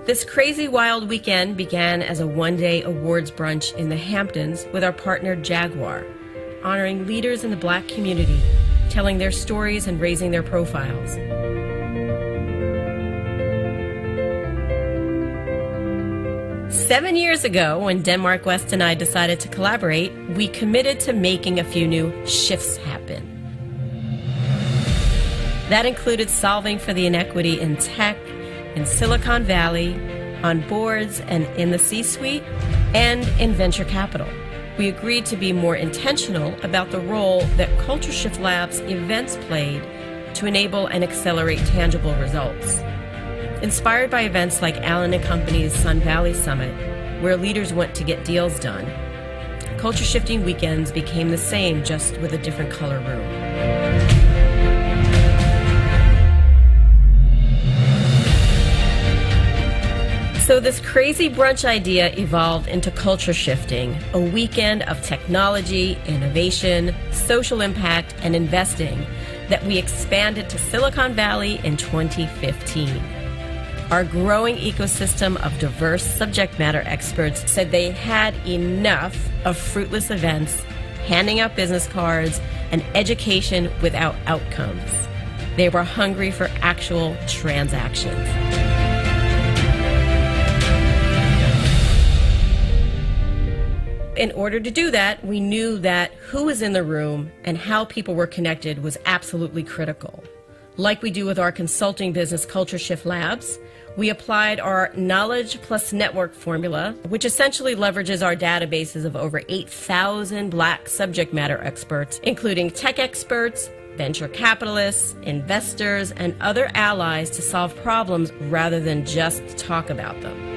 This crazy wild weekend began as a one-day awards brunch in the Hamptons with our partner Jaguar, honoring leaders in the Black community, telling their stories and raising their profiles. Seven years ago, when Denmark West and I decided to collaborate, we committed to making a few new shifts happen. That included solving for the inequity in tech, in Silicon Valley, on boards and in the C-suite, and in venture capital. We agreed to be more intentional about the role that Culture Shift Labs events played to enable and accelerate tangible results. Inspired by events like Allen & Company's Sun Valley Summit, where leaders went to get deals done, Culture Shifting Weekends became the same, just with a different color room. So this crazy brunch idea evolved into Culture Shifting, a weekend of technology, innovation, social impact, and investing that we expanded to Silicon Valley in 2015. Our growing ecosystem of diverse subject matter experts said they had enough of fruitless events, handing out business cards, and education without outcomes. They were hungry for actual transactions. In order to do that, we knew that who was in the room and how people were connected was absolutely critical. Like we do with our consulting business, Culture Shift Labs, we applied our knowledge plus network formula, which essentially leverages our databases of over 8,000 Black subject matter experts, including tech experts, venture capitalists, investors, and other allies to solve problems rather than just talk about them.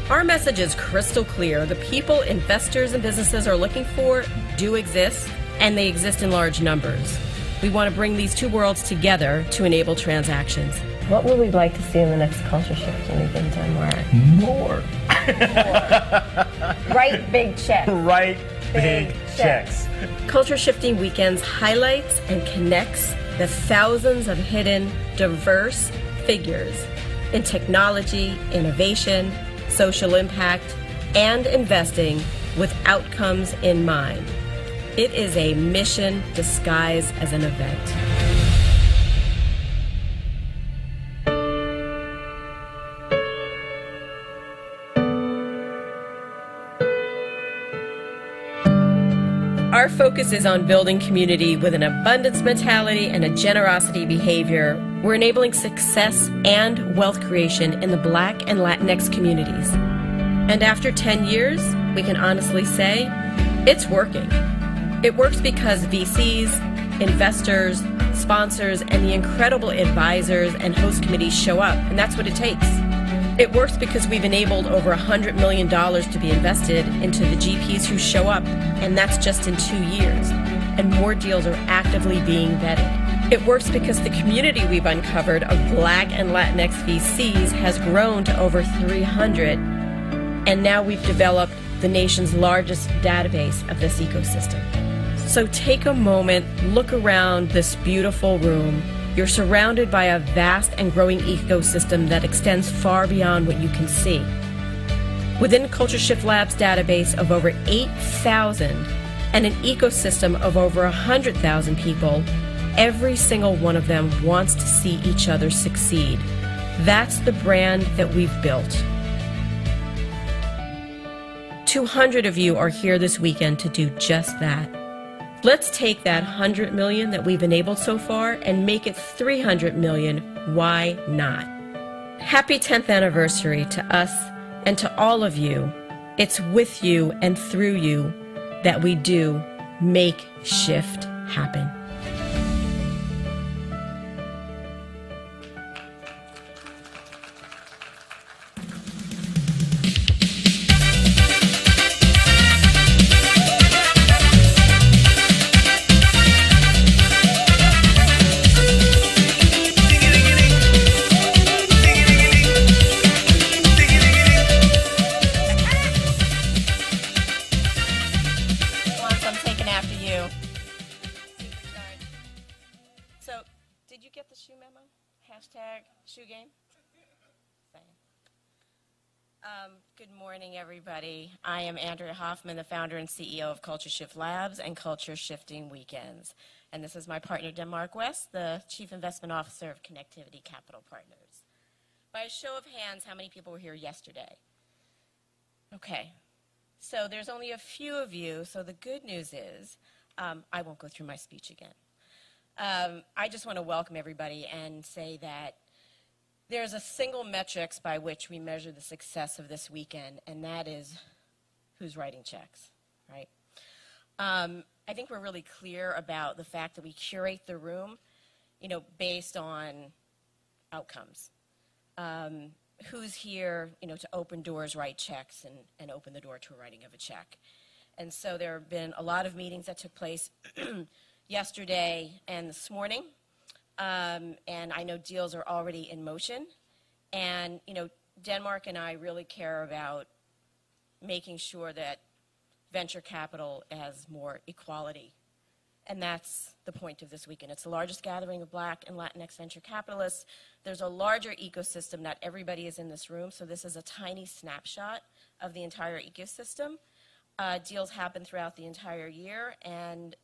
Our message is crystal clear. The people investors and businesses are looking for do exist, and they exist in large numbers. We want to bring these two worlds together to enable transactions. What would we like to see in the next Culture Shifting Weekend, Denmark? More. Write big checks. Write big checks. Culture Shifting Weekends highlights and connects the thousands of hidden, diverse figures in technology, innovation, social impact, and investing with outcomes in mind. It is a mission disguised as an event. Our focus is on building community with an abundance mentality and a generosity behavior. We're enabling success and wealth creation in the Black and Latinx communities. And after 10 years, we can honestly say it's working. It works because VCs, investors, sponsors, and the incredible advisors and host committees show up, and that's what it takes. It works because we've enabled over $100 million to be invested into the GPs who show up, and that's just in 2 years. And more deals are actively being vetted. It works because the community we've uncovered of Black and Latinx VCs has grown to over 300, and now we've developed the nation's largest database of this ecosystem. So take a moment, look around this beautiful room. You're surrounded by a vast and growing ecosystem that extends far beyond what you can see. Within Culture Shift Labs' database of over 8,000 and an ecosystem of over 100,000 people, every single one of them wants to see each other succeed. That's the brand that we've built. 200 of you are here this weekend to do just that. Let's take that 100 million that we've enabled so far and make it 300 million. Why not? Happy 10th anniversary to us and to all of you. It's with you and through you that we do make shift happen. So, did you get the shoe memo? Hashtag shoe game. Good morning, everybody. I am Andrea Hoffman, the founder and CEO of Culture Shift Labs and Culture Shifting Weekends. And this is my partner, Denmark West, the Chief Investment Officer of Connectivity Capital Partners. By a show of hands, how many people were here yesterday? Okay. So there's only a few of you, so the good news is I won't go through my speech again. I just want to welcome everybody and say that there's a single metrics by which we measure the success of this weekend, and that is who's writing checks, right? I think we're really clear about the fact that we curate the room, based on outcomes. Who's here, to open doors, write checks, and open the door to a writing of a check. And so there have been a lot of meetings that took place yesterday and this morning. And I know deals are already in motion. And, Denmark and I really care about making sure that venture capital has more equality. And that's the point of this weekend. It's the largest gathering of Black and Latinx venture capitalists. There's a larger ecosystem. Not everybody is in this room, so this is a tiny snapshot of the entire ecosystem. Deals happen throughout the entire year, and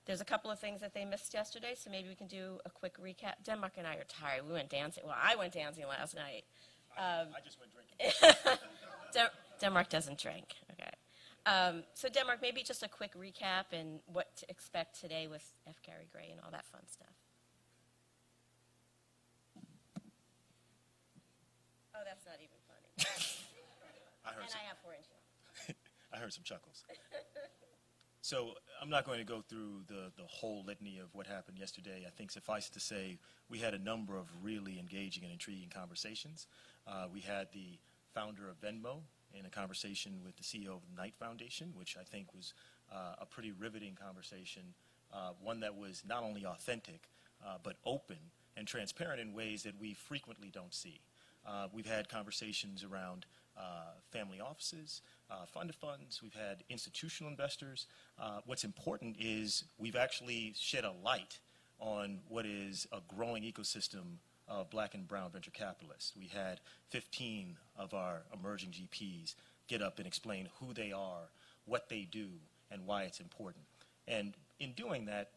there's a couple of things that they missed yesterday, so maybe we can do a quick recap. Denmark and I are tired. We went dancing. Well, I went dancing last night. I just went drinking. Denmark doesn't drink. Okay. So Denmark, maybe just a quick recap and what to expect today with F. Gary Gray and all that fun stuff. Oh, that's not even funny. I have 4 inches. I heard some chuckles. So I'm not going to go through the whole litany of what happened yesterday. I think suffice it to say we had a number of really engaging and intriguing conversations. We had the founder of Venmo in a conversation with the CEO of the Knight Foundation, which I think was a pretty riveting conversation, one that was not only authentic, but open and transparent in ways that we frequently don't see. We've had conversations around family offices, fund of funds. We've had institutional investors. What's important is we've actually shed a light on what is a growing ecosystem of Black and brown venture capitalists. We had 15 of our emerging GPs get up and explain who they are, what they do, and why it's important. And in doing that,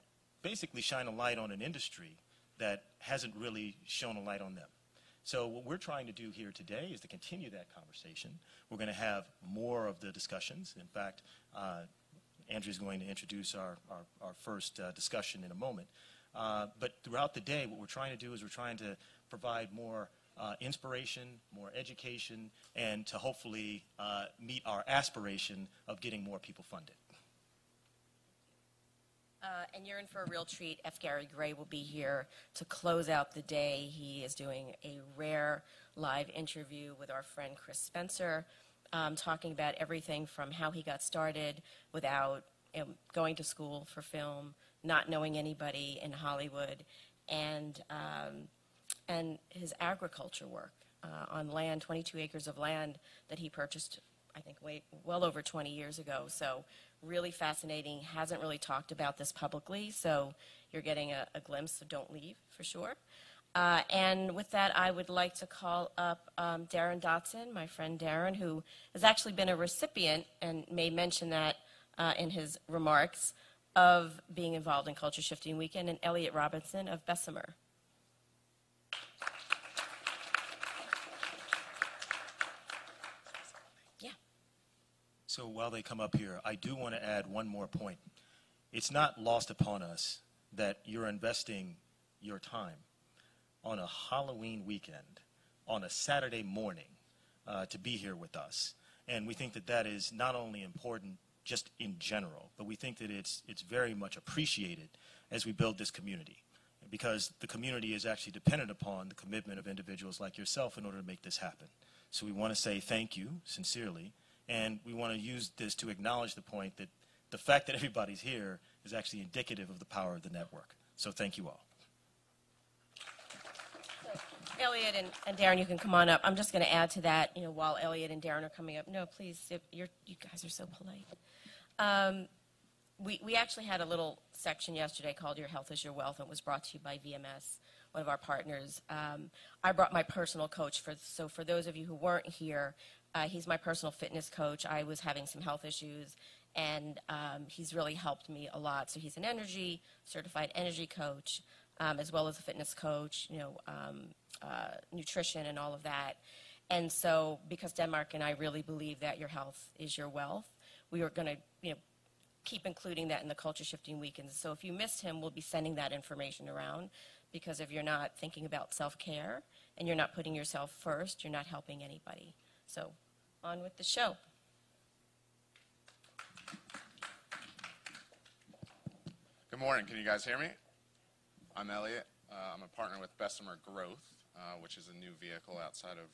basically shine a light on an industry that hasn't really shown a light on them. So what we're trying to do here today is to continue that conversation. We're going to have more of the discussions. In fact, Andrew's going to introduce our first discussion in a moment. But throughout the day, what we're trying to do is we're trying to provide more inspiration, more education, and to hopefully meet our aspiration of getting more people funded. And you're in for a real treat. F. Gary Gray will be here to close out the day. He is doing a rare live interview with our friend Chris Spencer, talking about everything from how he got started without going to school for film, not knowing anybody in Hollywood, and his agriculture work on land, 22 acres of land that he purchased, I think, well over 20 years ago. So really fascinating. Hasn't really talked about this publicly, so you're getting a glimpse, so don't leave for sure. And with that, I would like to call up Darren Dotson, my friend Darren, who has actually been a recipient and may mention that in his remarks of being involved in Culture Shifting Weekend, and Elliot Robinson of Bessemer. So while they come up here, I do want to add one more point. It's not lost upon us that you're investing your time on a Halloween weekend, on a Saturday morning, to be here with us. And we think that that is not only important just in general, but we think that it's very much appreciated as we build this community, because the community is actually dependent upon the commitment of individuals like yourself in order to make this happen. So we want to say thank you, sincerely. And we want to use this to acknowledge the point that the fact that everybody's here is actually indicative of the power of the network. So thank you all. So, Elliot and Darren, you can come on up. I'm just going to add to that, while Elliot and Darren are coming up. No, please, you guys are so polite. We actually had a little section yesterday called Your Health is Your Wealth, and it was brought to you by VMS. one of our partners. I brought my personal coach, so for those of you who weren't here, he's my personal fitness coach. I was having some health issues, and he's really helped me a lot. So he's an certified energy coach, as well as a fitness coach, nutrition and all of that. And so because Denmark and I really believe that your health is your wealth, we were going to keep including that in the culture shifting weekends. So if you missed him, we'll be sending that information around, because if you're not thinking about self-care and you're not putting yourself first, you're not helping anybody. So on with the show. Good morning. Can you guys hear me? I'm Elliot. I'm a partner with Bessemer Growth, which is a new vehicle outside of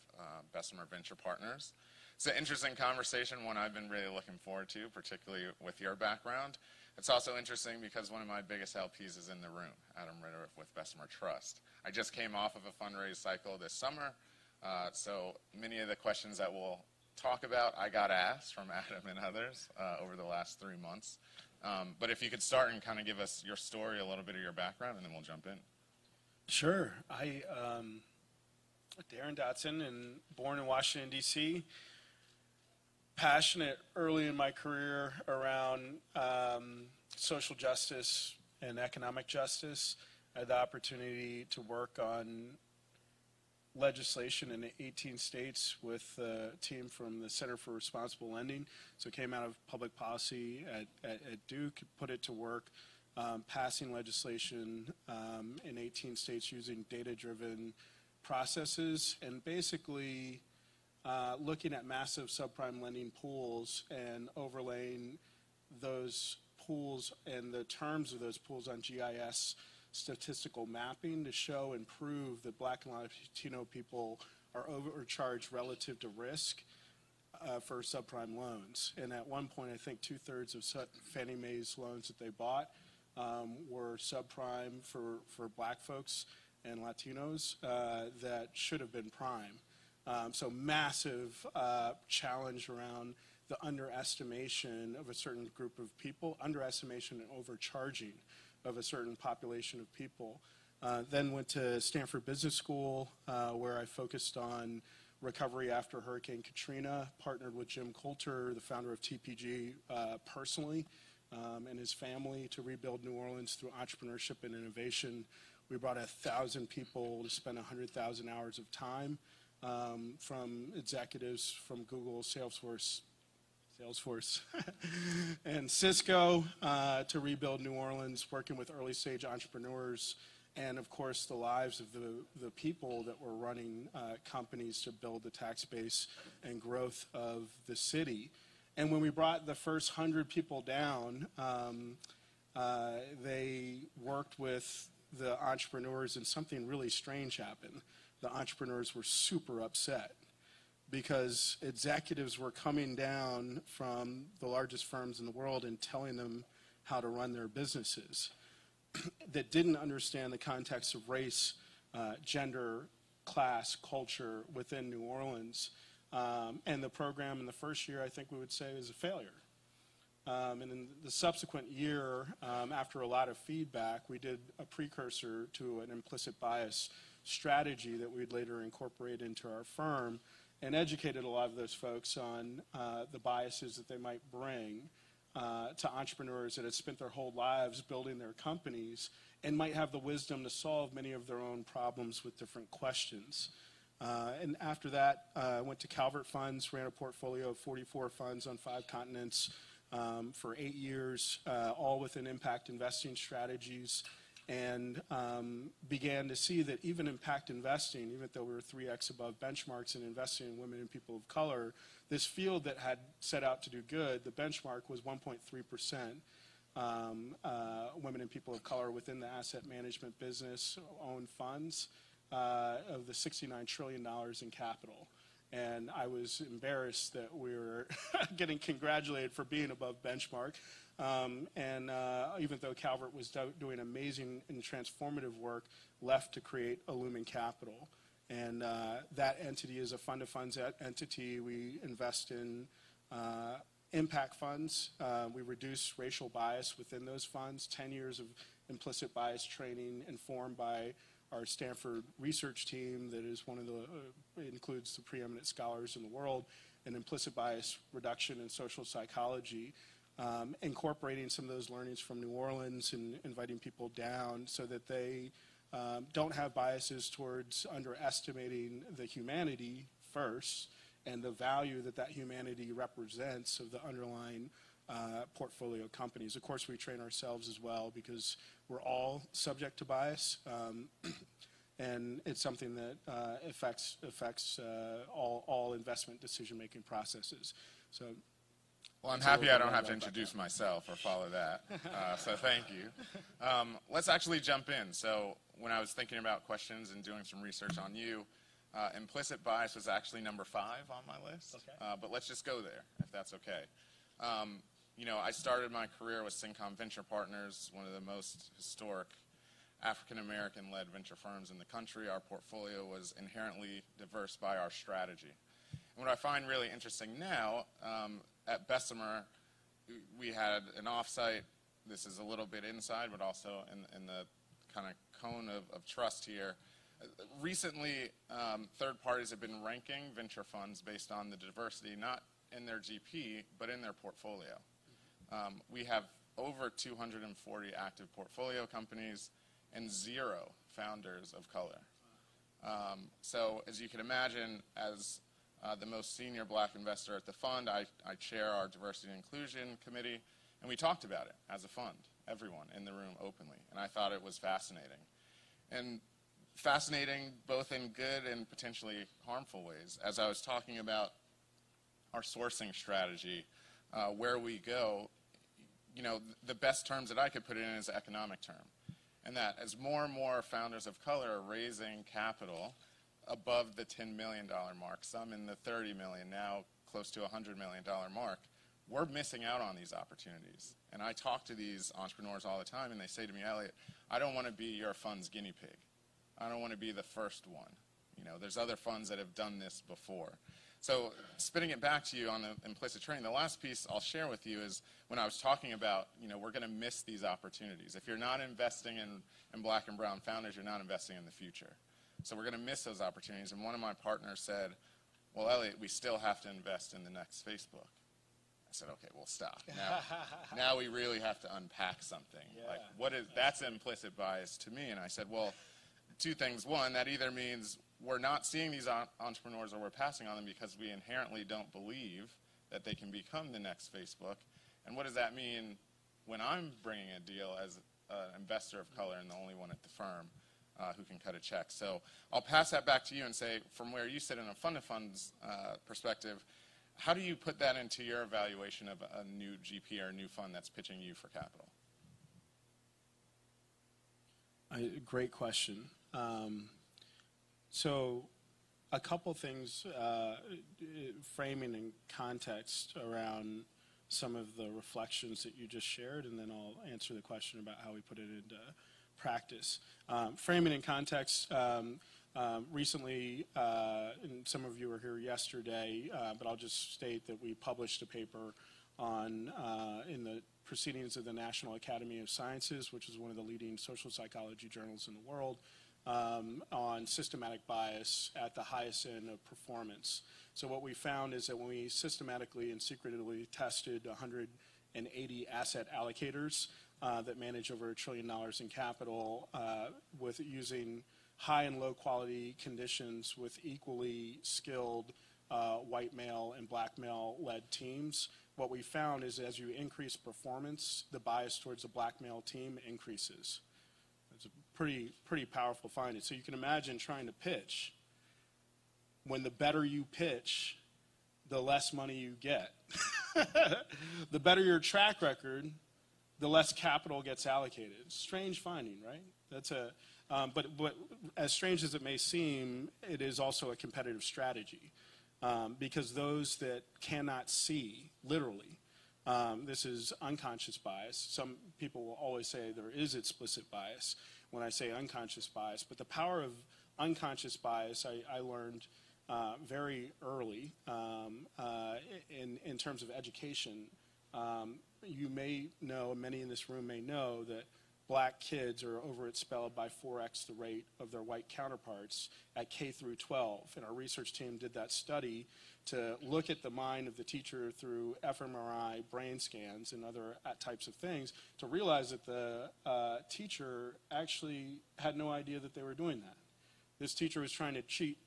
Bessemer Venture Partners. It's an interesting conversation, one I've been really looking forward to, particularly with your background. It's also interesting because one of my biggest LPs is in the room, Adam Ritter with Bessemer Trust. I just came off of a fundraise cycle this summer, so many of the questions that we'll talk about I got asked from Adam and others over the last 3 months. But if you could start and kind of give us your story, a little bit of your background, and then we'll jump in. Sure. Darren Dotson, and born in Washington, D.C., passionate early in my career around social justice and economic justice. I had the opportunity to work on legislation in 18 states with a team from the Center for Responsible Lending. So came out of public policy at Duke, put it to work, passing legislation in 18 states using data-driven processes, and basically looking at massive subprime lending pools and overlaying those pools and the terms of those pools on GIS statistical mapping to show and prove that Black and Latino people are overcharged relative to risk for subprime loans. And at one point, I think 2/3 of Fannie Mae's loans that they bought were subprime for Black folks and Latinos that should have been prime. So massive challenge around the underestimation of a certain group of people, underestimation and overcharging of a certain population of people. Then went to Stanford Business School, where I focused on recovery after Hurricane Katrina, partnered with Jim Coulter, the founder of TPG, personally, and his family to rebuild New Orleans through entrepreneurship and innovation. We brought 1,000 people to spend 100,000 hours of time, from executives from Google, Salesforce, and Cisco to rebuild New Orleans, working with early stage entrepreneurs, and of course the lives of the people that were running companies to build the tax base and growth of the city. And when we brought the first 100 people down, they worked with the entrepreneurs, and something really strange happened. The entrepreneurs were super upset because executives were coming down from the largest firms in the world and telling them how to run their businesses that didn't understand the context of race, gender, class, culture within New Orleans. And the program in the first year, I think we would say, was a failure. And in the subsequent year, after a lot of feedback, we did a precursor to an implicit bias strategy that we'd later incorporate into our firm, and educated a lot of those folks on the biases that they might bring to entrepreneurs that had spent their whole lives building their companies and might have the wisdom to solve many of their own problems with different questions. And after that, I went to Calvert Funds, ran a portfolio of 44 funds on 5 continents for 8 years, all within impact investing strategies, and began to see that even impact investing, even though we were 3x above benchmarks in investing in women and people of color, this field that had set out to do good, the benchmark was 1.3% women and people of color within the asset management business owned funds of the $69 trillion in capital. And I was embarrassed that we were getting congratulated for being above benchmark. Even though Calvert was doing amazing and transformative work, left to create Illumin Capital. And that entity is a fund of funds entity. We invest in impact funds. We reduce racial bias within those funds, 10 years of implicit bias training informed by our Stanford research team that is one of the, includes the preeminent scholars in the world in implicit bias reduction in social psychology, incorporating some of those learnings from New Orleans and inviting people down so that they don't have biases towards underestimating the humanity first and the value that that humanity represents of the underlying portfolio companies. Of course, we train ourselves as well because we're all subject to bias, and it's something that affects all investment decision-making processes. So. Well, I'm happy I don't have to introduce myself or follow that, so thank you. Let's actually jump in. So when I was thinking about questions and doing some research on you, implicit bias was actually number 5 on my list, okay. But let's just go there, if that's okay. You know, I started my career with Syncom Venture Partners, one of the most historic African-American-led venture firms in the country. Our portfolio was inherently diverse by our strategy. And what I find really interesting now, at Bessemer, we had an offsite. This is a little bit inside, but also in the kind of cone of trust here. Recently, third parties have been ranking venture funds based on the diversity, not in their GP, but in their portfolio. We have over 240 active portfolio companies and 0 founders of color. So as you can imagine, as the most senior black investor at the fund, I chair our diversity and inclusion committee, and we talked about it as a fund, everyone in the room openly, and I thought it was fascinating. And fascinating both in good and potentially harmful ways. As I was talking about our sourcing strategy, where we go, you know, the best terms that I could put it in is economic term. And that as more and more founders of color are raising capital above the $10 million mark, some in the $30 million, now close to $100 million mark, we're missing out on these opportunities. And I talk to these entrepreneurs all the time, and they say to me, Elliot, I don't want to be your fund's guinea pig. I don't want to be the first one. You know, there's other funds that have done this before. So spinning it back to you on the implicit training, the last piece I'll share with you is when I was talking about, you know, we're going to miss these opportunities. If you're not investing in black and brown founders, you're not investing in the future. So we're going to miss those opportunities. And one of my partners said, well, Elliot, we still have to invest in the next Facebook. I said, okay, well, stop. Now we really have to unpack something. Yeah. Like, what is, that's implicit bias to me. And I said, well, 2 things. One, that either means we're not seeing these entrepreneurs or we're passing on them because we inherently don't believe that they can become the next Facebook. And what does that mean when I'm bringing a deal as an investor of color and the only one at the firm who can cut a check? So I'll pass that back to you and say, from where you sit in a fund of funds perspective, how do you put that into your evaluation of a new GP or a new fund that's pitching you for capital? Great question. So a couple things, framing and context around some of the reflections that you just shared, and then I'll answer the question about how we put it into practice. Framing and context, recently, and some of you were here yesterday, but I'll just state that we published a paper on, in the Proceedings of the National Academy of Sciences, which is one of the leading social psychology journals in the world, on systematic bias at the highest end of performance. So what we found is that when we systematically and secretively tested 180 asset allocators that manage over $1 trillion in capital with using high and low quality conditions with equally skilled white male and black male led teams, what we found is as you increase performance, the bias towards the black male team increases. It's a pretty powerful finding. So you can imagine trying to pitch. When the better you pitch, the less money you get. The better your track record, the less capital gets allocated. Strange finding, right? That's a, but as strange as it may seem, it is also a competitive strategy. Because those that cannot see, literally, this is unconscious bias. Some people will always say there is explicit bias when I say unconscious bias, but the power of unconscious bias I learned very early in terms of education. You may know, many in this room may know, that black kids are over-expelled by 4x the rate of their white counterparts at K through 12. And our research team did that study to look at the mind of the teacher through fMRI, brain scans, and other types of things to realize that the teacher actually had no idea that they were doing that. This teacher was trying to cheat,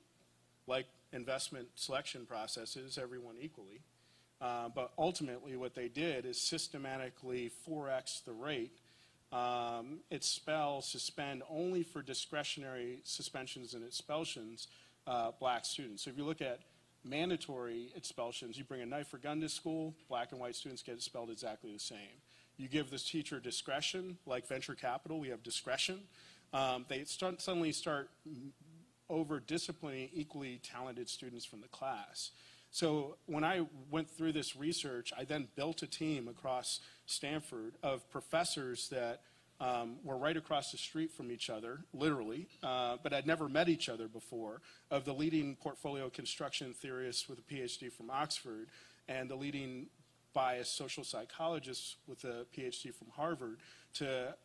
like investment selection processes, everyone equally. But ultimately what they did is systematically 4x the rate. Suspend only for discretionary suspensions and expulsions black students. So if you look at mandatory expulsions, you bring a knife or gun to school, black and white students get expelled exactly the same. You give this teacher discretion, like venture capital, we have discretion. They suddenly start over-disciplining equally talented students from the class. So when I went through this research, I then built a team across Stanford of professors that were right across the street from each other, literally, but had never met each other before, of the leading portfolio construction theorists with a PhD from Oxford and the leading biased social psychologist with a PhD from Harvard to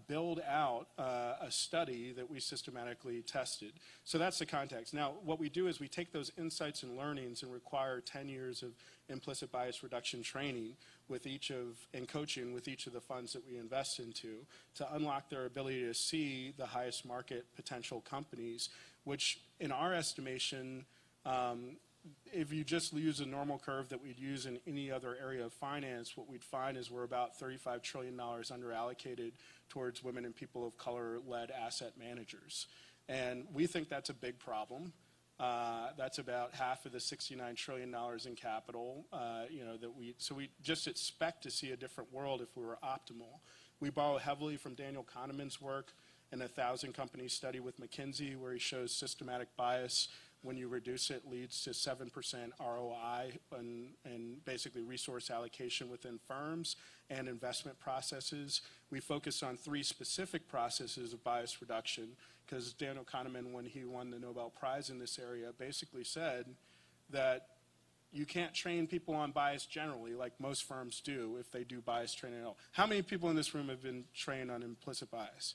build out a study that we systematically tested. So that's the context. Now, what we do is we take those insights and learnings and require 10 years of implicit bias reduction training with and coaching with each of the funds that we invest into to unlock their ability to see the highest market potential companies, which in our estimation, if you just use a normal curve that we'd use in any other area of finance, what we'd find is we're about $35 trillion underallocated towards women and people of color-led asset managers. And we think that's a big problem. That's about half of the $69 trillion in capital. So we just expect to see a different world if we were optimal. We borrow heavily from Daniel Kahneman's work in a 1,000-company study with McKinsey, where he shows systematic bias, when you reduce it, leads to 7% ROI and basically resource allocation within firms and investment processes. We focus on 3 specific processes of bias reduction because Daniel Kahneman, when he won the Nobel Prize in this area, basically said that you can't train people on bias generally like most firms do if they do bias training at all. How many people in this room have been trained on implicit bias?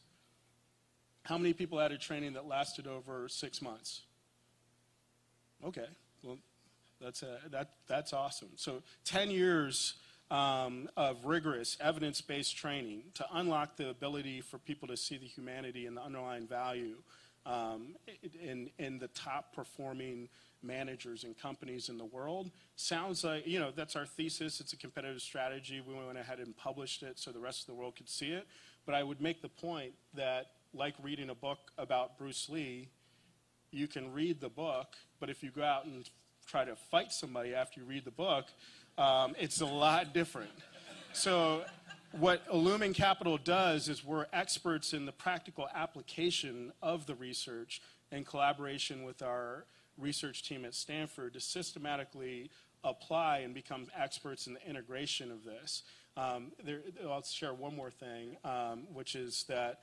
How many people had a training that lasted over 6 months? Okay, well, that's awesome. So 10 years of rigorous evidence-based training to unlock the ability for people to see the humanity and the underlying value in the top performing managers and companies in the world. Sounds like, that's our thesis. It's a competitive strategy. We went ahead and published it so the rest of the world could see it. But I would make the point that, like reading a book about Bruce Lee, you can read the book, but if you go out and try to fight somebody after you read the book, it's a lot different. So what Illumine Capital does is we're experts in the practical application of the research in collaboration with our research team at Stanford to systematically apply and become experts in the integration of this. I'll share one more thing, which is that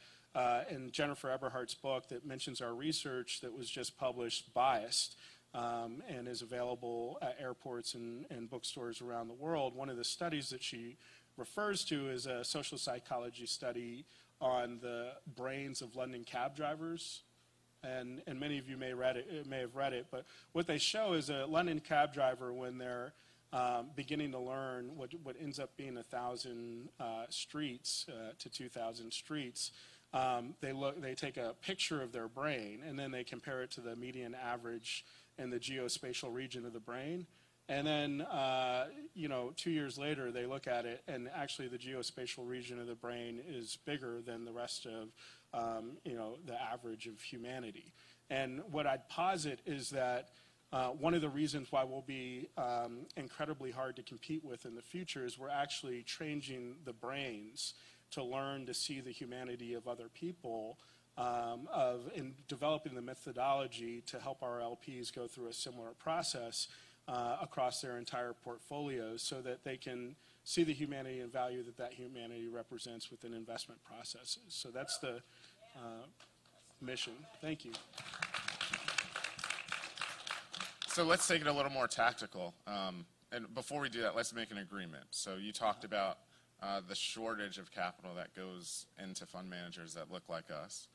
in Jennifer Eberhardt's book that mentions our research that was just published, Biased, and is available at airports and bookstores around the world, one of the studies that she refers to is a social psychology study on the brains of London cab drivers. And many of you may have read it, but what they show is a London cab driver, when they're beginning to learn what ends up being 1,000 streets to 2,000 streets, they take a picture of their brain and then they compare it to the median average in the geospatial region of the brain. And then, 2 years later, they look at it, and actually the geospatial region of the brain is bigger than the rest of, the average of humanity. And what I'd posit is that one of the reasons why we'll be incredibly hard to compete with in the future is we're actually changing the brains to learn to see the humanity of other people, in developing the methodology to help our LPs go through a similar process across their entire portfolios so that they can see the humanity and value that humanity represents within investment processes. So that's the mission. Thank you. So let's take it a little more tactical. And before we do that, let's make an agreement. So you talked about the shortage of capital that goes into fund managers that look like us.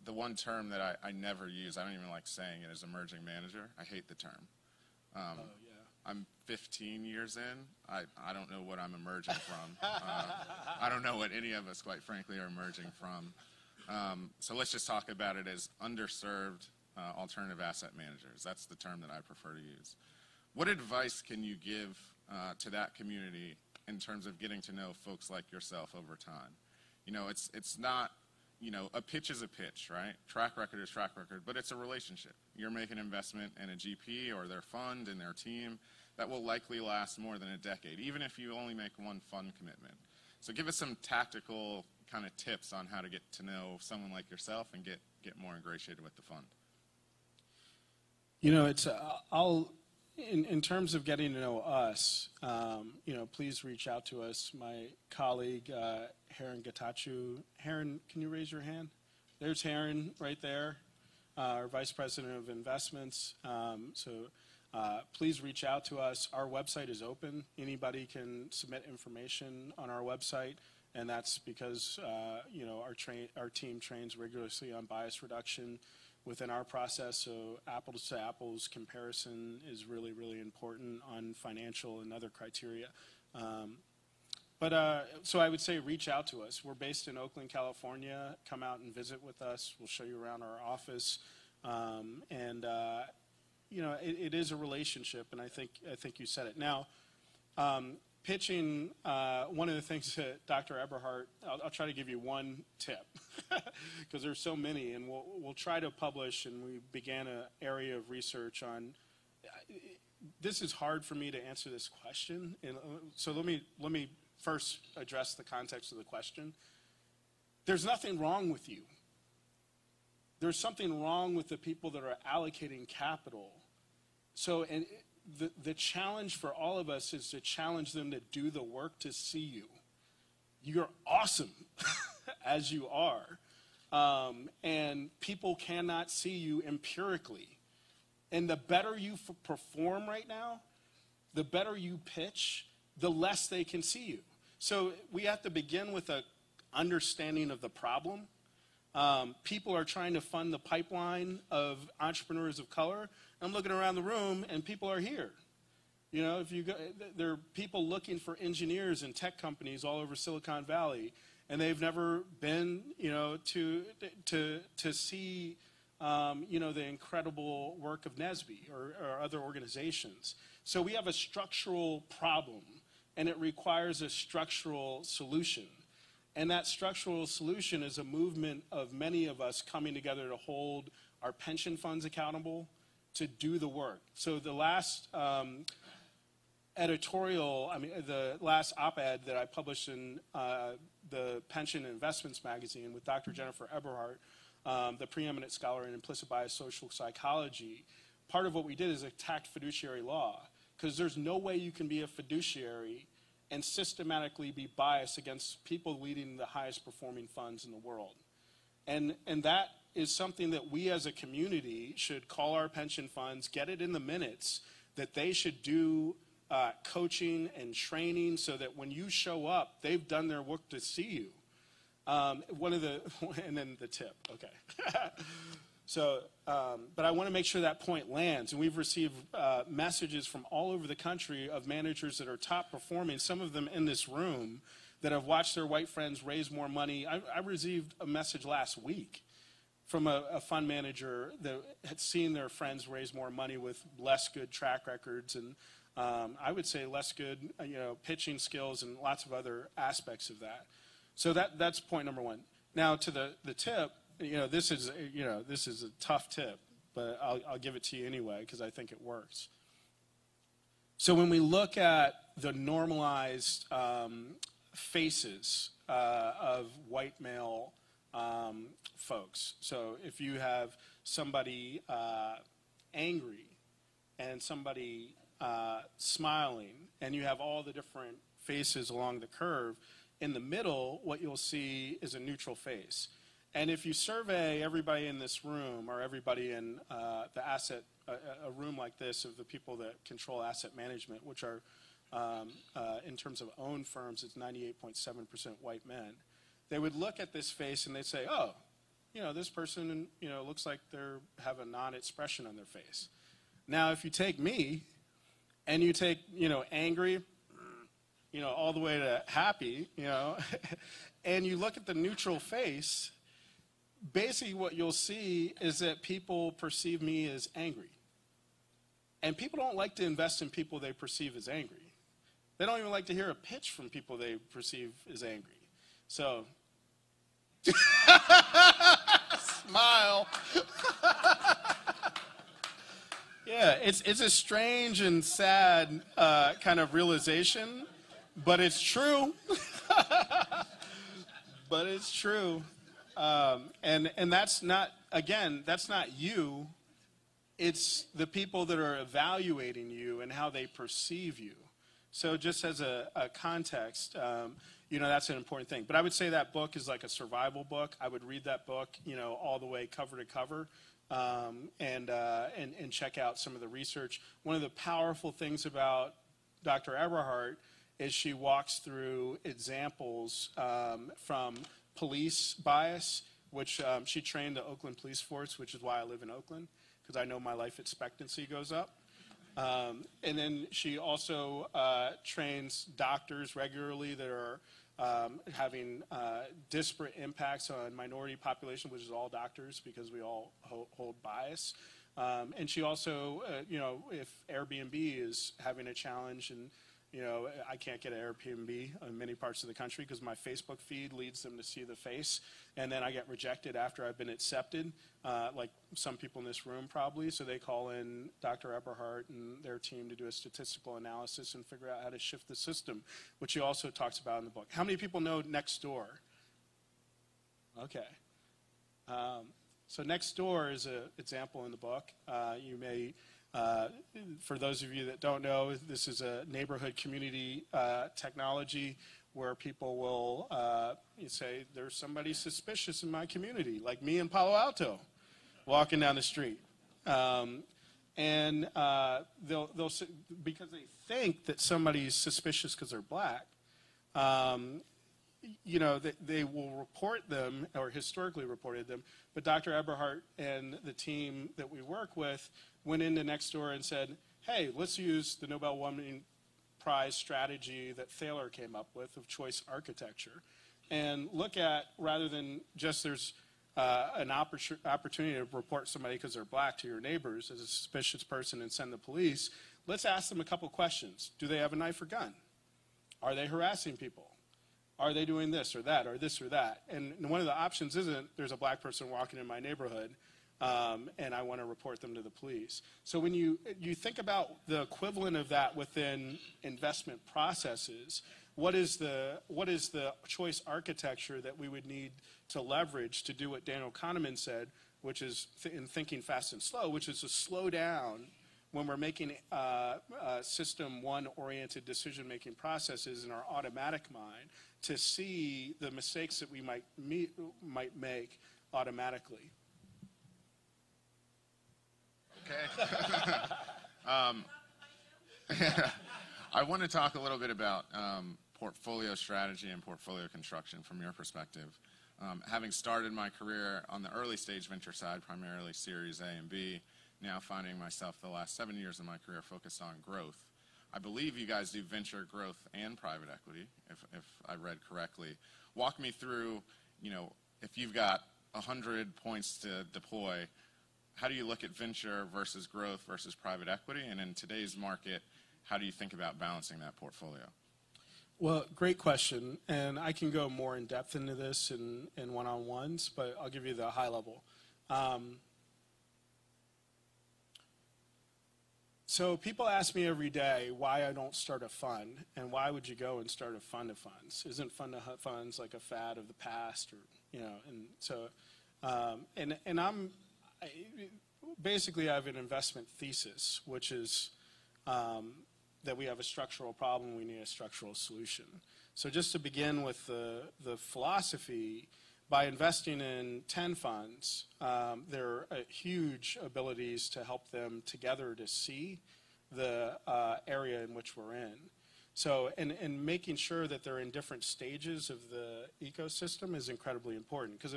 The one term that I never use, I don't even like saying it, is emerging manager. I hate the term. I'm 15 years in. I don't know what I'm emerging from. I don't know what any of us, quite frankly, are emerging from. So let's just talk about it as underserved alternative asset managers. That's the term that I prefer to use. What advice can you give to that community in terms of getting to know folks like yourself over time? You know, it's not, you know, a pitch is a pitch, right? Track record is track record, but it's a relationship. You're making an investment in a GP or their fund and their team that will likely last more than a decade, even if you only make one fund commitment. So give us some tactical kind of tips on how to get to know someone like yourself and get more ingratiated with the fund. You know, it's in terms of getting to know us, you know, please reach out to us. My colleague, Heron Gatachu. Heron, can you raise your hand? There's Heron right there, our Vice President of Investments. Please reach out to us. Our website is open. Anybody can submit information on our website, and that's because, you know, our team trains rigorously on bias reduction within our process, so apples to apples comparison is really, really important on financial and other criteria. So I would say reach out to us. We're based in Oakland, California. Come out and visit with us. We'll show you around our office. You know, it is a relationship, and I think you said it. Now, pitching, one of the things that Dr. Eberhardt, I'll try to give you one tip, because there's so many, and we'll try to publish, and we began an area of research on, this is hard for me to answer this question, and so let me first address the context of the question. There's nothing wrong with you. There's something wrong with the people that are allocating capital. So, and the challenge for all of us is to challenge them to do the work to see you. You're awesome as you are. And people cannot see you empirically. And the better you perform right now, the better you pitch, the less they can see you. So we have to begin with an understanding of the problem. People are trying to fund the pipeline of entrepreneurs of color. I'm looking around the room, and people are here. You know, if you go, there are people looking for engineers in tech companies all over Silicon Valley, and they've never been, you know, to see, you know, the incredible work of NSBE or other organizations. So we have a structural problem, and it requires a structural solution. And that structural solution is a movement of many of us coming together to hold our pension funds accountable, to do the work. So the last editorial, the last op-ed that I published in the Pension Investments magazine with Dr. Jennifer Eberhardt, the preeminent scholar in implicit bias social psychology, part of what we did is attack fiduciary law, because there's no way you can be a fiduciary and systematically be biased against people leading the highest performing funds in the world. And that is something that we as a community should call our pension funds, get it in the minutes, that they should do coaching and training so that when you show up, they've done their work to see you. And then the tip, okay. So, but I want to make sure that point lands. And we've received messages from all over the country of managers that are top performing, some of them in this room, that have watched their white friends raise more money. I received a message last week from a fund manager that had seen their friends raise more money with less good track records and I would say less good, you know, pitching skills and lots of other aspects of that. So that's point number one. Now to the tip. This is a tough tip, but I'll give it to you anyway because I think it works. So when we look at the normalized faces of white male folks, so if you have somebody angry and somebody smiling, and you have all the different faces along the curve, in the middle, what you'll see is a neutral face. And if you survey everybody in this room or everybody in a room like this of the people that control asset management, which are in terms of owned firms, it's 98.7% white men. They would look at this face and they'd say, oh, this person, looks like they have a non-expression on their face. Now, if you take me and you take, angry, all the way to happy, and you look at the neutral face, basically what you'll see is that people perceive me as angry. And people don't like to invest in people they perceive as angry. They don't even like to hear a pitch from people they perceive as angry. So, smile. Yeah, it's a strange and sad kind of realization, but it's true. But it's true. And that's not, again, that's not you. It's the people that are evaluating you and how they perceive you. So just as a context, that's an important thing. But I would say that book is like a survival book. I would read that book, all the way cover to cover, and check out some of the research. One of the powerful things about Dr. Eberhardt is she walks through examples from police bias, which she trained the Oakland Police Force, which is why I live in Oakland, because I know my life expectancy goes up. And then she also trains doctors regularly that are having disparate impacts on minority population, which is all doctors because we all hold bias. And she also, if Airbnb is having a challenge and I can't get an Airbnb in many parts of the country because my Facebook feed leads them to see the face, and then I get rejected after I've been accepted, like some people in this room probably, so they call in Dr. Eberhardt and their team to do a statistical analysis and figure out how to shift the system, which he also talks about in the book. How many people know Nextdoor? Okay. So Nextdoor is an example in the book. You may... for those of you that don't know, this is a neighborhood community technology where people will say, there's somebody suspicious in my community, like me in Palo Alto, walking down the street. And they'll because they think that somebody's suspicious because they're black, they will report them, or historically reported them, but Dr. Eberhardt and the team that we work with went into Nextdoor and said, hey, let's use the Nobel Women Prize strategy that Thaler came up with of choice architecture, and look at, rather than just there's an opportunity to report somebody because they're black to your neighbors as a suspicious person and send the police, let's ask them a couple questions. Do they have a knife or gun? Are they harassing people? Are they doing this or that or this or that? And one of the options isn't there's a black person walking in my neighborhood and I want to report them to the police. So when you think about the equivalent of that within investment processes, what is the choice architecture that we would need to leverage to do what Daniel Kahneman said, which is in thinking fast and slow, which is to slow down when we're making system one-oriented decision-making processes in our automatic mind to see the mistakes that we might make automatically. Okay. I want to talk a little bit about portfolio strategy and portfolio construction from your perspective. Having started my career on the early stage venture side, primarily Series A and B, now finding myself the last 7 years of my career focused on growth. I believe you guys do venture, growth, and private equity, if I read correctly. Walk me through, if you've got 100 points to deploy, how do you look at venture versus growth versus private equity? And in today's market, how do you think about balancing that portfolio? Well, great question. And I can go more in depth into this in one-on-ones, but I'll give you the high level. So people ask me every day why I don't start a fund, and why would you go and start a fund of funds? Isn't fund of funds like a fad of the past, or And so, basically I have an investment thesis, which is that we have a structural problem, we need a structural solution. So just to begin with the philosophy, by investing in 10 funds, there are huge abilities to help them together to see the area in which we're in. So, and making sure that they're in different stages of the ecosystem is incredibly important. Because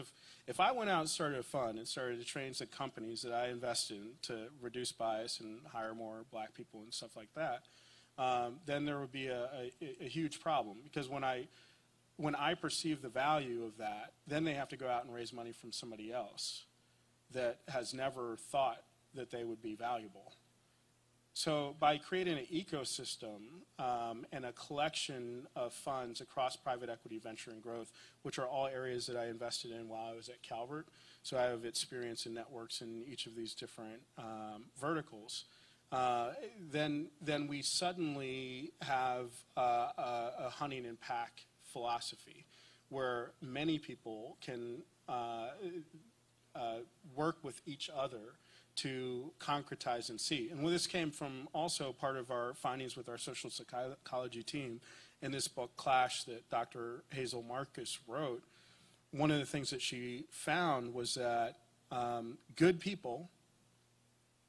if I went out and started a fund and started to train the companies that I invest in to reduce bias and hire more black people and stuff like that, then there would be a huge problem. Because when I perceive the value of that, then they have to go out and raise money from somebody else that has never thought that they would be valuable. So by creating an ecosystem and a collection of funds across private equity, venture, and growth, which are all areas that I invested in while I was at Calvert, so I have experience in networks in each of these different verticals, then we suddenly have a hunting and pack philosophy where many people can work with each other to concretize and see. And this came from also part of our findings with our social psychology team in this book, Clash, that Dr. Hazel Marcus wrote. One of the things that she found was that good people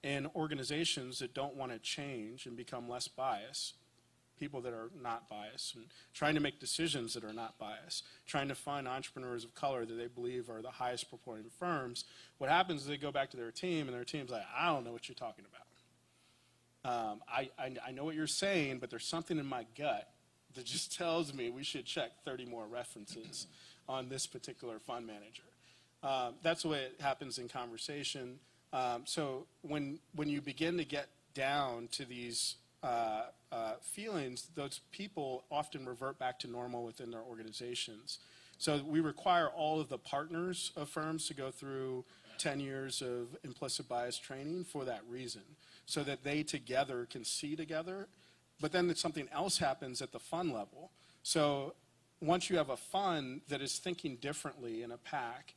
in organizations that don't want to change and become less biased, people that are not biased, and trying to make decisions that are not biased, trying to find entrepreneurs of color that they believe are the highest performing firms, what happens is they go back to their team, and their team's like, I don't know what you're talking about. I know what you're saying, but there's something in my gut that just tells me we should check 30 more references on this particular fund manager. That's the way it happens in conversation. So when you begin to get down to these feelings, those people often revert back to normal within their organizations. So we require all of the partners of firms to go through 10 years of implicit bias training for that reason, so that they together can see together. But then something else happens at the fund level. So once you have a fund that is thinking differently in a pack,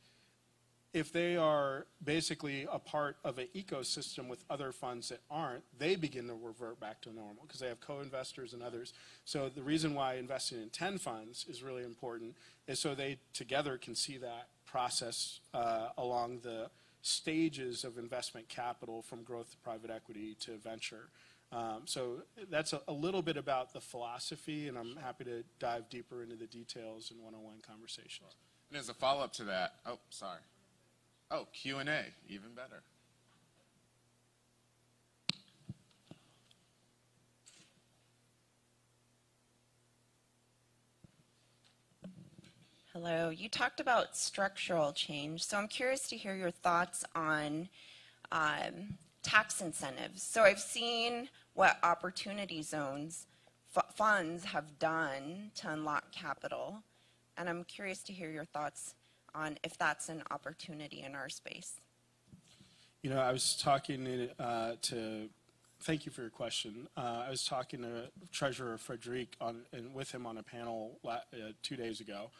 if they are basically a part of an ecosystem with other funds that aren't, they begin to revert back to normal because they have co-investors and others. So the reason why investing in 10 funds is really important is so they together can see that process along the stages of investment capital from growth to private equity to venture. So that's a little bit about the philosophy, and I'm happy to dive deeper into the details in one-on-one conversations. And as a follow-up to that, oh, sorry. Oh, Q&A, even better. Hello. You talked about structural change, so I'm curious to hear your thoughts on tax incentives. So I've seen what opportunity zones funds have done to unlock capital, and I'm curious to hear your thoughts on if that's an opportunity in our space. You know, I was talking thank you for your question. I was talking to Treasurer Frederic with him on a panel 2 days ago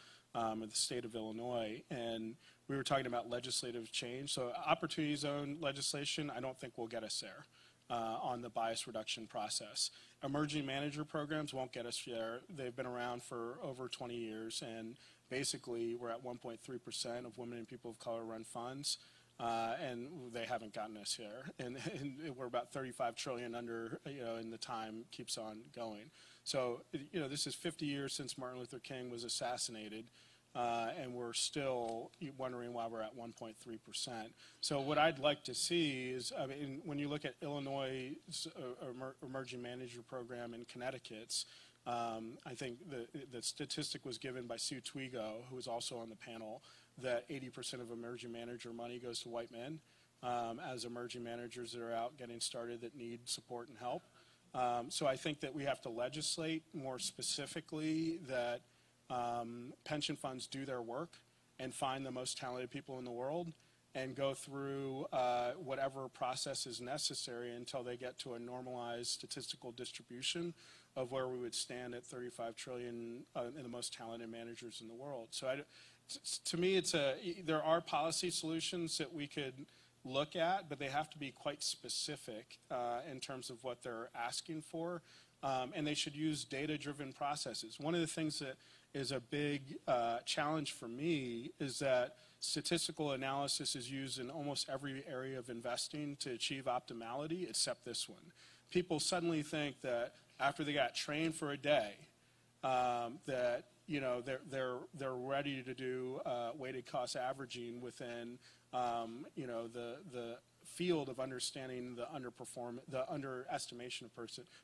in the state of Illinois, and we were talking about legislative change. So opportunity zone legislation, I don't think will get us there on the bias reduction process. Emerging manager programs won't get us there. They've been around for over 20 years, and basically we're at 1.3% of women and people of color run funds, and they haven't gotten us here. And we're about 35 trillion under, and the time keeps on going. So, this is 50 years since Martin Luther King was assassinated, and we're still wondering why we're at 1.3%. So what I'd like to see is, when you look at Illinois' emerging manager program in Connecticut's, I think the statistic was given by Sue Twigo, who was also on the panel, that 80% of emerging manager money goes to white men as emerging managers that are out getting started that need support and help. So I think that we have to legislate more specifically that pension funds do their work and find the most talented people in the world and go through whatever process is necessary until they get to a normalized statistical distribution of where we would stand at 35 trillion in the most talented managers in the world. So to me, there are policy solutions that we could look at, but they have to be quite specific in terms of what they're asking for, and they should use data-driven processes. One of the things that is a big challenge for me is that statistical analysis is used in almost every area of investing to achieve optimality except this one. People suddenly think that after they got trained for a day, that they're ready to do weighted cost averaging within the field of understanding the underestimation of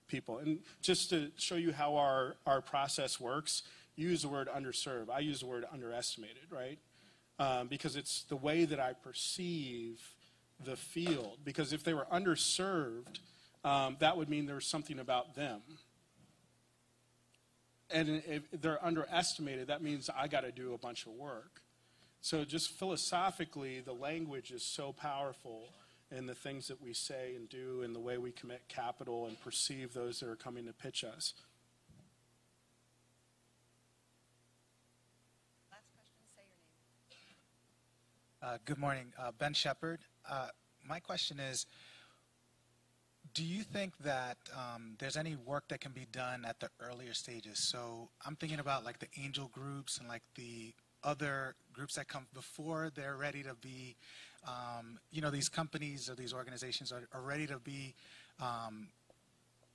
people. And just to show you how our process works, you use the word underserved. I use the word underestimated, right? Because it's the way that I perceive the field. Because if they were underserved, that would mean there's something about them. And if they're underestimated, that means I got to do a bunch of work. So just philosophically, the language is so powerful in the things that we say and do and the way we commit capital and perceive those that are coming to pitch us. Last question, say your name. Good morning, Ben Shepard. My question is, do you think that there's any work that can be done at the earlier stages? So I'm thinking about like the angel groups and like the other groups that come before they're ready to be, these companies or these organizations are ready to be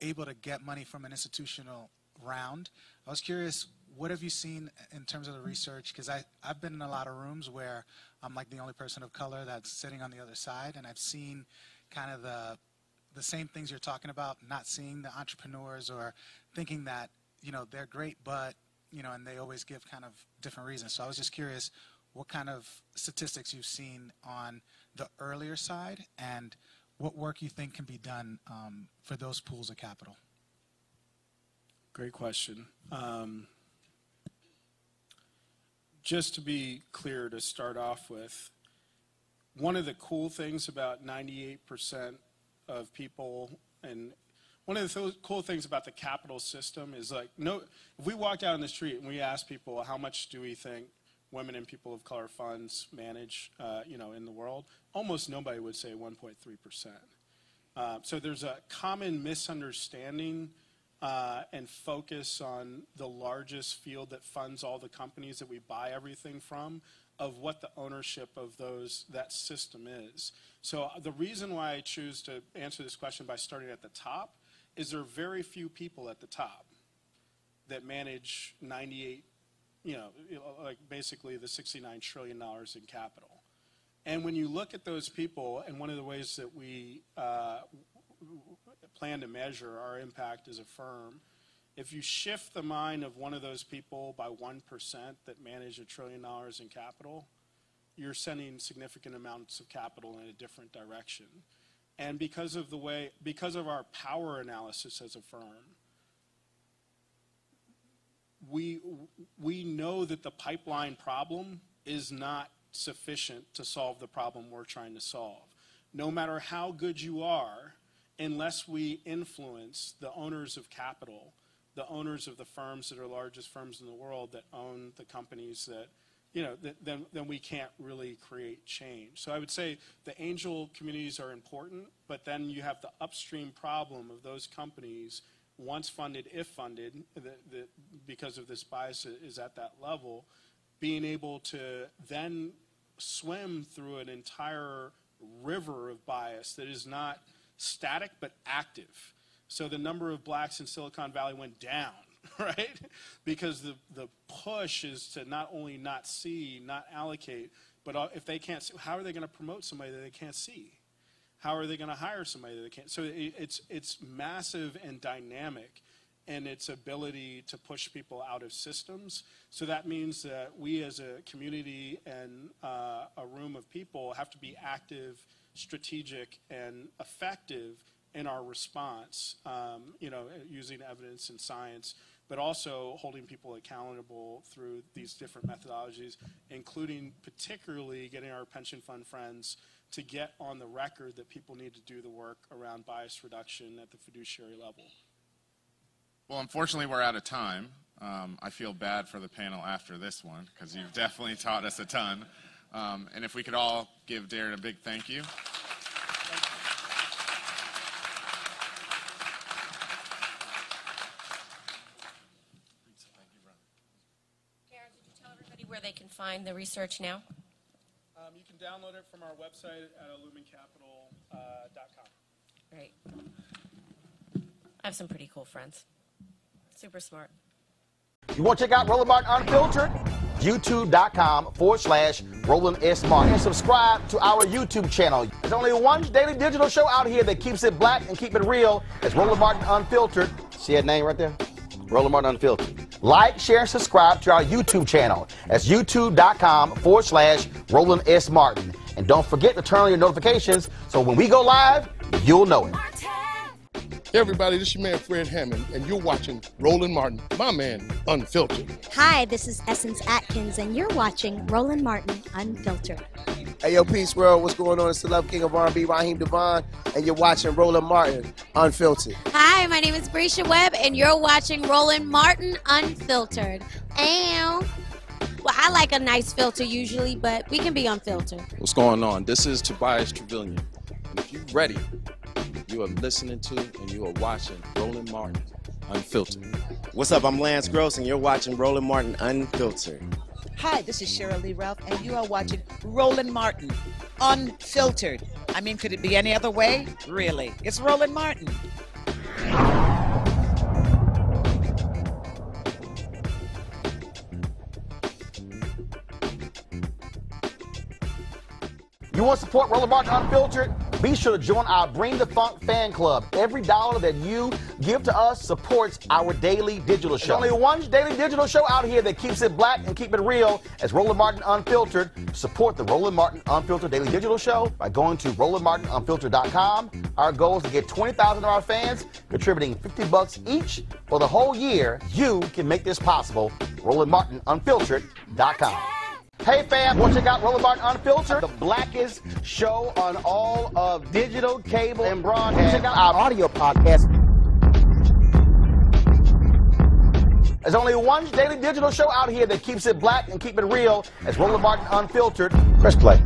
able to get money from an institutional round. I was curious, what have you seen in terms of the research? Because I've been in a lot of rooms where I'm like the only person of color that's sitting on the other side, and I've seen kind of the same things you're talking about, not seeing the entrepreneurs or thinking that, they're great, but, and they always give kind of different reasons. So I was just curious what kind of statistics you've seen on the earlier side and what work you think can be done for those pools of capital. Great question. Just to be clear, to start off with, one of the cool things about 98% of people, and one of the cool things about the capital system is like, if we walked out in the street and we asked people how much do we think women and people of color funds manage, in the world, almost nobody would say 1.3%. So there's a common misunderstanding and focus on the largest field that funds all the companies that we buy everything from, of what the ownership of that system is. So the reason why I choose to answer this question by starting at the top is there are very few people at the top that manage 98, like basically the $69 trillion in capital. And when you look at those people, and one of the ways that we plan to measure our impact as a firm, if you shift the mind of one of those people by 1% that manage $1 trillion in capital, you're sending significant amounts of capital in a different direction. And because of our power analysis as a firm, we know that the pipeline problem is not sufficient to solve the problem we're trying to solve. No matter how good you are, unless we influence the owners of capital, the owners of the firms that are largest firms in the world that own the companies that, then we can't really create change. So I would say the angel communities are important, but then you have the upstream problem of those companies, once funded, if funded, because of this bias is at that level, being able to then swim through an entire river of bias that is not static but active. So the number of blacks in Silicon Valley went down, right? Because the push is to not only not see, not allocate, but if they can't see, how are they going to promote somebody that they can't see? How are they going to hire somebody that they can't? So it's massive and dynamic in its ability to push people out of systems. So that means that we as a community and a room of people have to be active, strategic, and effective in our response, using evidence and science, but also holding people accountable through these different methodologies, including particularly getting our pension fund friends to get on the record that people need to do the work around bias reduction at the fiduciary level. Well, unfortunately, we're out of time. I feel bad for the panel after this one, because you've definitely taught us a ton. And if we could all give Darren a big thank you. Darren, did you tell everybody where they can find the research now? You can download it from our website at illumincapital.com. Great. I have some pretty cool friends. Super smart. You want to check out Roland Martin Unfiltered? YouTube.com/Roland S. Martin. And subscribe to our YouTube channel. There's only one daily digital show out here that keeps it black and keep it real. It's Roland Martin Unfiltered. See that name right there? Roland Martin Unfiltered. Like, share, and subscribe to our YouTube channel. That's YouTube.com/Roland S. Martin. And don't forget to turn on your notifications so when we go live, you'll know it. Hey everybody, this is your man Fred Hammond, and you're watching Roland Martin, my man, Unfiltered. Hi, this is Essence Atkins, and you're watching Roland Martin Unfiltered. Hey, yo, Peace World, what's going on? It's the Love King of R&B, Raheem Devon, and you're watching Roland Martin Unfiltered. Hi, my name is Brescia Webb, and you're watching Roland Martin Unfiltered. Ow. Well, I like a nice filter usually, but we can be unfiltered. What's going on? This is Tobias Trevelyan. And if you're ready, you are listening to and you are watching Roland Martin Unfiltered. What's up? I'm Lance Gross, and you're watching Roland Martin Unfiltered. Hi, this is Cheryl Lee Ralph, and you are watching Roland Martin Unfiltered. I mean, could it be any other way? Really? It's Roland Martin. You want to support Roland Martin Unfiltered? Be sure to join our Bring the Funk fan club. Every dollar that you give to us supports our daily digital show. There's only one daily digital show out here that keeps it black and keep it real. It's Roland Martin Unfiltered. Support the Roland Martin Unfiltered daily digital show by going to RolandMartinUnfiltered.com. Our goal is to get 20,000 of our fans contributing $50 each for the whole year. You can make this possible. RolandMartinUnfiltered.com. Hey fam, want to check out Roland Martin Unfiltered? The blackest show on all of digital, cable, and broadcast. Check out our audio podcast. There's only one daily digital show out here that keeps it black and keep it real. It's Roland Martin Unfiltered. Press play.